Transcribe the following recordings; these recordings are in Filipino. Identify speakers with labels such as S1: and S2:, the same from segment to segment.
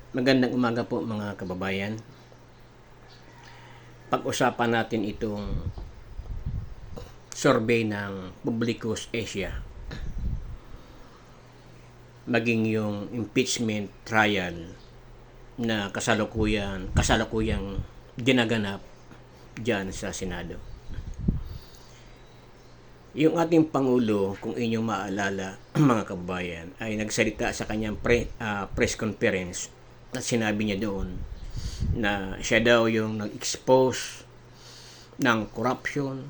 S1: Magandang umaga po mga kababayan. Pag-usapan natin itong survey ng Publicus Asia. Maging yung impeachment trial na kasalukuyang ginaganap dyan sa Senado. Yung ating Pangulo, kung inyong maalala mga kababayan, ay nagsalita sa kanyang press conference at sinabi niya doon na siya daw yung nag-expose ng corruption,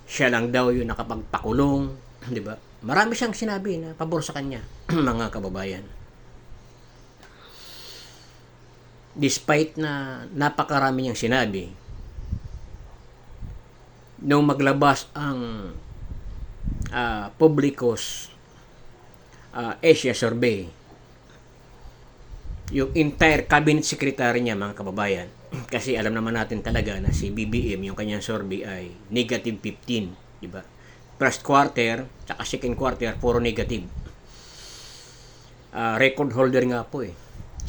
S1: siya lang daw yung nakapagpakulong, di ba? Marami siyang sinabi na pabor sa kanya, mga kababayan. Despite na napakarami niyang sinabi, nung maglabas ang Publicus Asia survey, yung entire cabinet secretary niya, mga kababayan, kasi alam naman natin talaga na si BBM, yung kanyang survey ay negative 15, di ba? First quarter, saka second quarter, puro negative. Record holder nga po eh.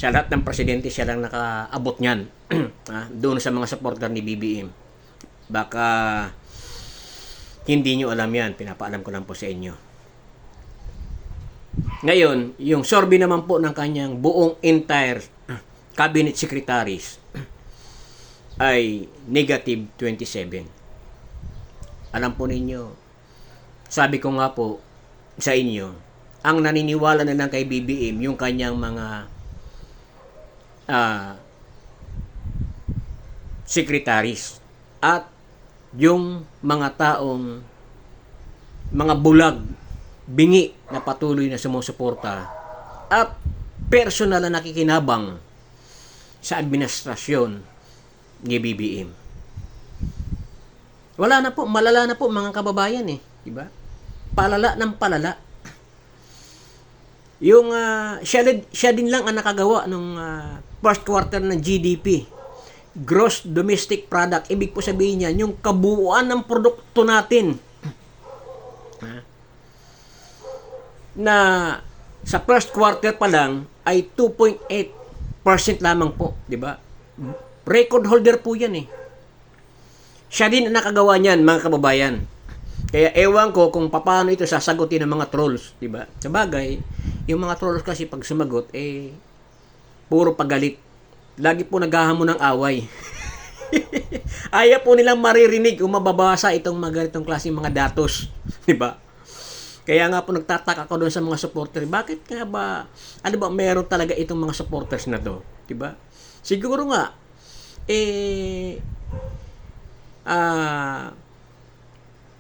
S1: Sa lahat ng presidente, siya lang nakaabot niyan. Doon sa mga supporter ni BBM. Baka hindi nyo alam yan, pinapaalam ko lang po sa inyo. Ngayon, yung survey naman po ng kanyang buong entire cabinet secretaries ay negative 27. Alam po ninyo, sabi ko nga po sa inyo, ang naniniwala na lang kay BBM yung kanyang mga secretaries at yung mga taong mga bulag, bingi na patuloy na sumusuporta at personal na nakikinabang sa administrasyon ni BBM. Wala na po, malala na po mga kababayan eh, di ba? Palala ng palala. Yung siya din lang ang nakagawa nung first quarter ng GDP, gross domestic product. Ibig po sabihin niya, yung kabuuan ng produkto natin na sa first quarter pa lang ay 2.8% lamang po, di ba? Record holder po yan eh. Siya din ang nakagawa niyan, mga kababayan. Kaya ewan ko kung paano ito sasagutin ng mga trolls, di ba? Sabagay, yung mga trolls kasi pag sumagot eh puro pagalit. Lagi po naghahamon ng away. Ayaw po nilang maririnig o mababasa itong mga ganitong klaseng mga datos, di ba? Kaya nga po nagtataka ako doon sa mga supporter. Bakit nga ba, ano ba, meron talaga itong mga supporters na to? Diba? Siguro nga,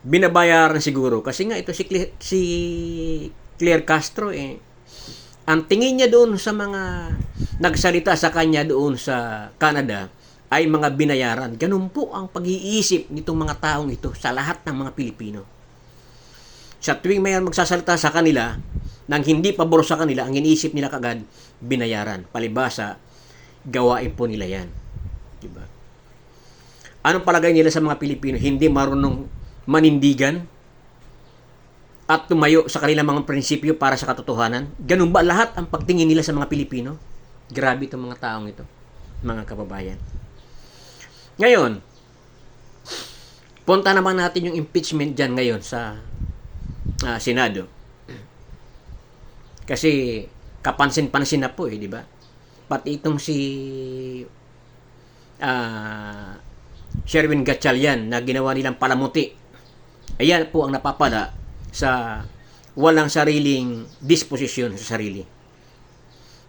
S1: binabayaran siguro. Kasi nga ito si Claire Castro ang tingin niya doon sa mga nagsalita sa kanya doon sa Canada ay mga binayaran. Ganun po ang pag-iisip nitong mga taong ito sa lahat ng mga Pilipino. Sa tuwing may magsasalita sa kanila nang hindi pabor sa kanila, ang iniisip nila kagad, binayaran. Palibasa, gawain po nila yan. Diba? Anong palagay nila sa mga Pilipino? Hindi marunong manindigan at tumayo sa kanilang mga prinsipyo para sa katotohanan? Ganun ba lahat ang pagtingin nila sa mga Pilipino? Grabe itong mga taong ito, mga kababayan. Ngayon, punta naman natin yung impeachment dyan ngayon sa Senado. Kasi kapansin-pansin na po di ba? Pati itong si Sherwin Gatchalian na ginawa nilang palamuti. Ayan po ang napapala sa walang sariling disposisyon sa sarili.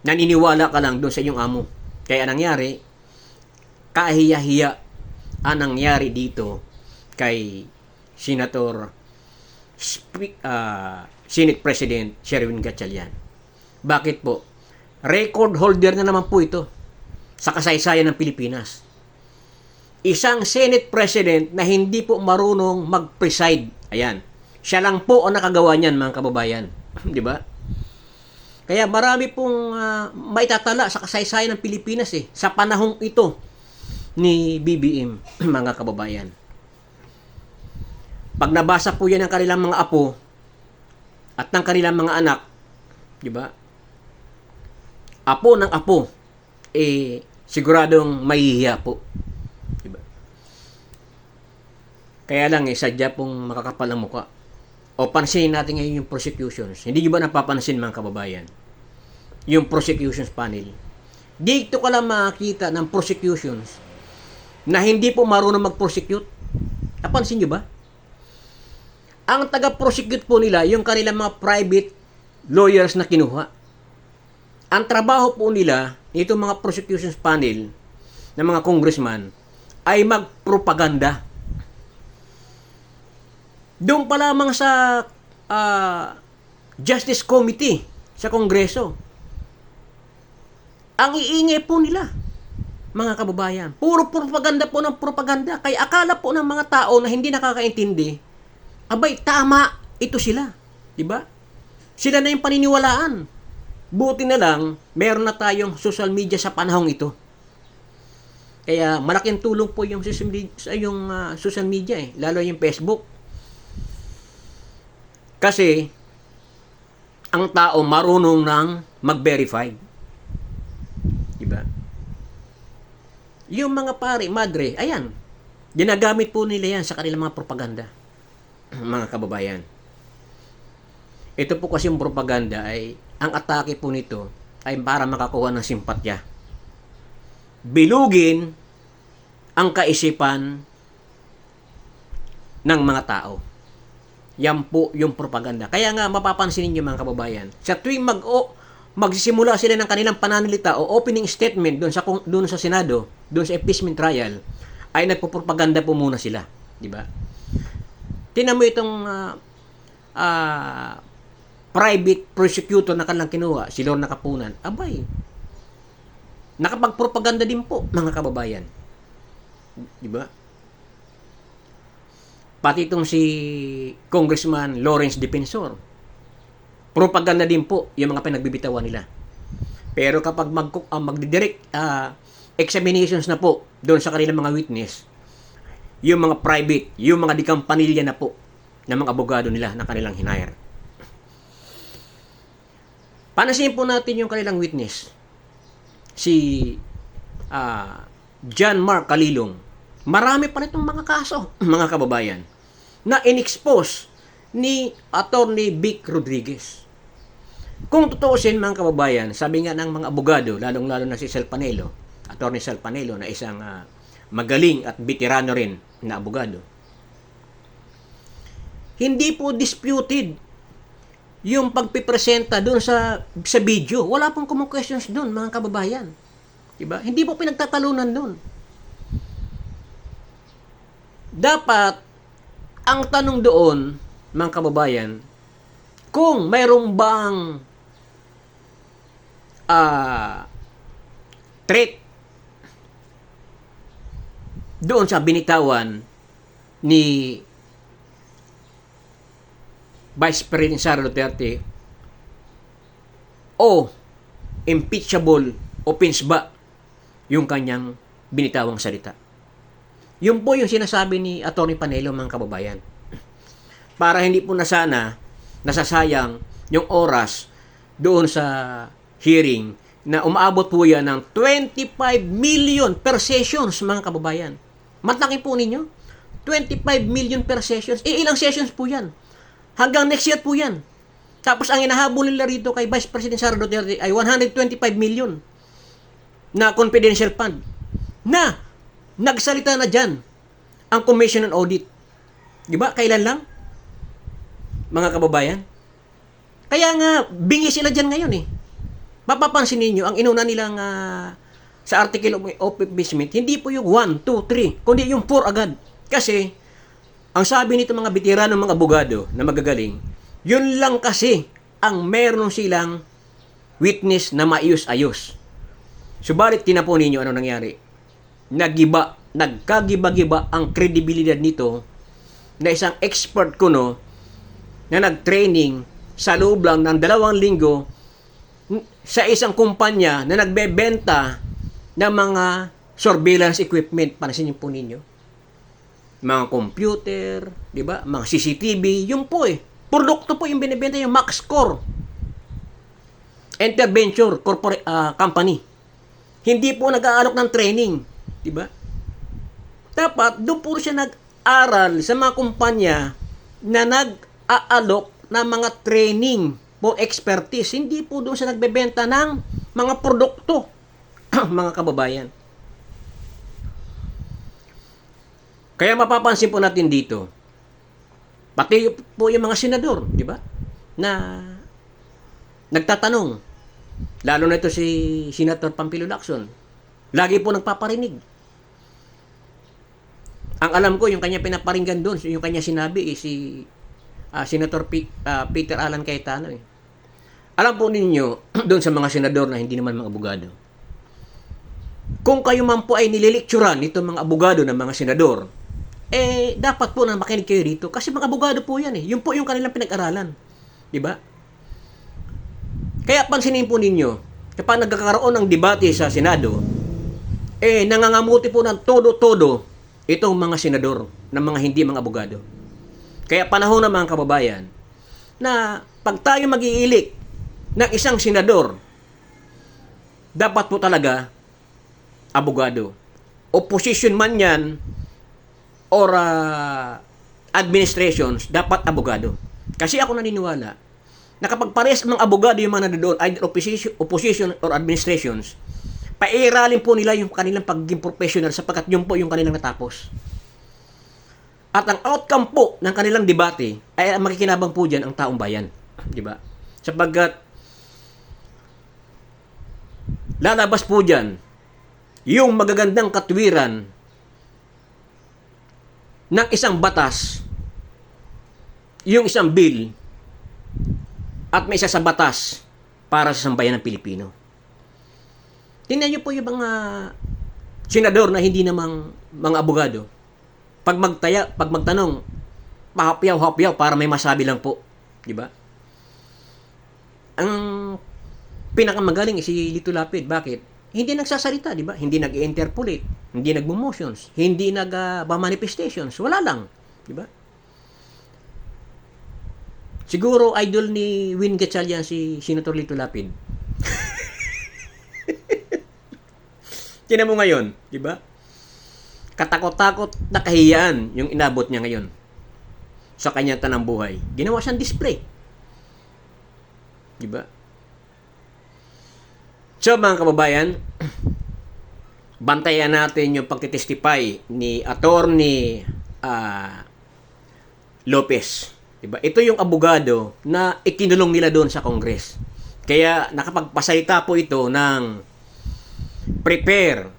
S1: Naniniwala ka lang doon sa iyong amo. Kaya nangyari, kahiya-hiya ang nangyari dito kay Senator Senate President Sherwin Gatchalian. Bakit po? Record holder na naman po ito sa kasaysayan ng Pilipinas. Isang Senate President na hindi po marunong mag-preside. Ayan. Siya lang po ang nakagawa niyan, mga kababayan. Di ba? Kaya marami pong maitatala sa kasaysayan ng Pilipinas sa panahong ito ni BBM, mga kababayan. Pag nabasa po yan ng kanilang mga apo at ng kanilang mga anak, di ba? Apo ng apo siguradong mahihiya po. Diba? Kaya lang sadya pong makakapal ang mukha. O pansinin natin ngayon yung prosecutions. Hindi nyo ba napapansin mga kababayan? Yung prosecutions panel. Dito ka lang makakita ng prosecutions na hindi po marunong mag-prosecute. Napansin nyo ba? Ang taga-prosecute po nila, yung kanilang mga private lawyers na kinuha. Ang trabaho po nila, itong mga prosecutions panel ng mga congressman, ay magpropaganda. Doon pa lamang sa Justice Committee sa Kongreso, ang iingay po nila, mga kababayan. Puro propaganda po ng propaganda. Kaya akala po ng mga tao na hindi nakakaintindi, abay, tama, ito sila. Diba? Sila na yung paniniwalaan. Buti na lang, meron na tayong social media sa panahong ito. Kaya malaking tulong po yung social media lalo yung Facebook. Kasi, ang tao marunong nang mag-verify. Diba? Yung mga pare, madre, ayan, ginagamit po nila yan sa kanilang mga propaganda. Mga kababayan. Ito po kasi yung propaganda ay, ang atake po nito ay para makakuha ng simpatya. Bilugin ang kaisipan ng mga tao. Yan po yung propaganda. Kaya nga mapapansin niyo mga kababayan, sa tuwing magsisimula sila ng kanilang pananalita o opening statement doon sa Senado, doon sa impeachment trial, ay nagpopropaganda po muna sila, di ba? Tingnan mo itong private prosecutor na kanilang kinuha, si Lorna Kapunan. Abay, nakapagpropaganda din po mga kababayan. Di ba? Pati itong si Congressman Lawrence Defensor, propaganda din po yung mga pinagbibitawan nila. Pero kapag magdidirect examinations na po doon sa kanilang mga witness, yung mga private, yung mga dikampanilya na po ng mga abogado nila na kanilang hinire. Panasinin po natin yung kanilang witness. Si John Mark Calilong. Marami pa nitong mga kaso, mga kababayan, na in-expose ni Attorney Vic Rodriguez. Kung tutuusin mga kababayan, sabi nga ng mga abogado, lalong-lalo na si Sal Panelo, Attorney Sal Panelo, na isang magaling at veterano rin na abogado, hindi po disputed yung pagpipresenta doon sa video. Wala pong questions doon, mga kababayan. Diba? Hindi po pinagtatalunan doon. Dapat, ang tanong doon, mga kababayan, kung mayroong bang threat doon sa binitawan ni Vice President Sara Duterte o impeachable offense ba yung kanyang binitawang salita. Yun po yung sinasabi ni Atty. Panelo, mga kababayan. Para hindi po na sana nasasayang yung oras doon sa hearing na umaabot po yan ng 25 million per sessions, mga kababayan. Mataki po ninyo, 25 million per sessions. Ilang sessions po yan? Hanggang next year po yan. Tapos ang hinahabol nila rito kay Vice President Sara Duterte ay 125 million na confidential fund na nagsalita na dyan ang Commission on Audit. Diba? Kailan lang? Mga kababayan. Kaya nga, bingi sila dyan ngayon Mapapansin ninyo, ang inuna nilang sa article of impeachment, hindi po yung 1, 2, 3, kundi yung 4 agad. Kasi, ang sabi nito mga veterano, mga abogado na magagaling, yun lang kasi ang meron silang witness na maayos-ayos. Subalit, tinapo ninyo ano nangyari. Nagkagiba-giba ang kredibilidad nito na isang expert kuno na nag-training sa loob lang ng 2 linggo sa isang kumpanya na nagbebenta ng mga surveillance equipment. Panasin niyo po ninyo. Mga computer, di ba? Mga CCTV, yung po produkto po yung binibenta, yung MaxCore Interventure Company. Hindi po nag-aalok ng training. Diba? Dapat, doon po siya nag-aral sa mga kumpanya na nag-aalok ng mga training for expertise. Hindi po doon siya nagbebenta ng mga produkto, mga kababayan. Kaya mapapansin po natin dito, pati po yung mga senador, di ba? Na nagtatanong, lalo na ito si Senator Pampilo Lacson, lagi po nagpaparinig. Ang alam ko, yung kanya pinaparinggan doon, yung kanya sinabi, si Senator Peter Alan Cayetano. Alam po ninyo, doon sa mga senador na hindi naman mga abogado, kung kayo man po ay nililikturan nitong mga abogado ng mga senador, dapat po na makinig kayo dito kasi mga abogado po yan Yun po yung kanilang pinag-aralan. Diba? Kaya pansinin po ninyo, kapag nagkakaroon ng debate sa Senado, nangangamuti po ng todo-todo itong mga senador ng mga hindi mga abogado. Kaya panahon na mga kababayan, na pag tayo mag-iilik ng isang senador, dapat po talaga abogado. Opposition man yan, or administrations, dapat abogado. Kasi ako naniniwala na kapag parehas ng abogado yung mga nandoon, either opposition or administrations, pairalin po nila yung kanilang pagiging professional sapagkat yun po yung kanilang natapos. At ang outcome po ng kanilang debate ay makikinabang po dyan ang taong bayan. Diba? Sapagkat lalabas po dyan yung magagandang katwiran ng isang batas, yung isang bill, at may isa sa batas para sa sambayan ng Pilipino. Tingnan niyo po yung mga senador na hindi namang mga abogado. Pag magtanong, pahapyaw-hapyaw para may masabi lang po. Diba? Ang pinakamagaling si Lito Lapid. Bakit? Hindi nagsasalita, di ba? Hindi nag-interpolate, hindi nagmo-motions, hindi nag-manifestations, wala lang, di ba? Siguro idol ni Win Gatchalian si Senator Lito Lapid. Tingnan mo ngayon, di ba? Katakot-takot na kahiyaan yung inabot niya ngayon sa kanyang tanang buhay. Ginawa siyang display. Di ba? So mga kababayan, bantayan natin yung pagtitestify ni Attorney Lopez. Diba? Ito yung abogado na ikinulong nila doon sa Congress. Kaya nakapagpasalita po ito ng prepare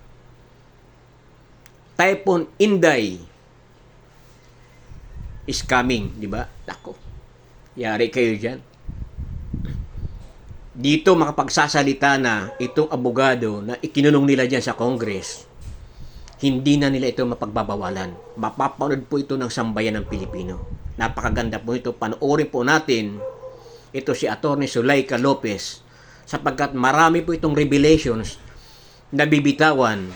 S1: Typhoon Inday is coming. Diba? Lako, yari kayo dyan. Dito makapagsasalita na itong abogado na ikinulong nila dyan sa Congress, hindi na nila ito mapagbabawalan. Mapapanood po ito ng sambayan ng Pilipino. Napakaganda po ito. Panoorin po natin ito si Atty. Zuleika Lopez sapagkat marami po itong revelations na bibitawan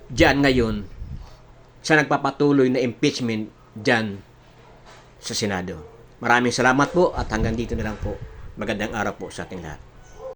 S1: dyan ngayon sa nagpapatuloy na impeachment dyan sa Senado. Maraming salamat po at hanggang dito na lang po. Magandang araw po sa ating lahat.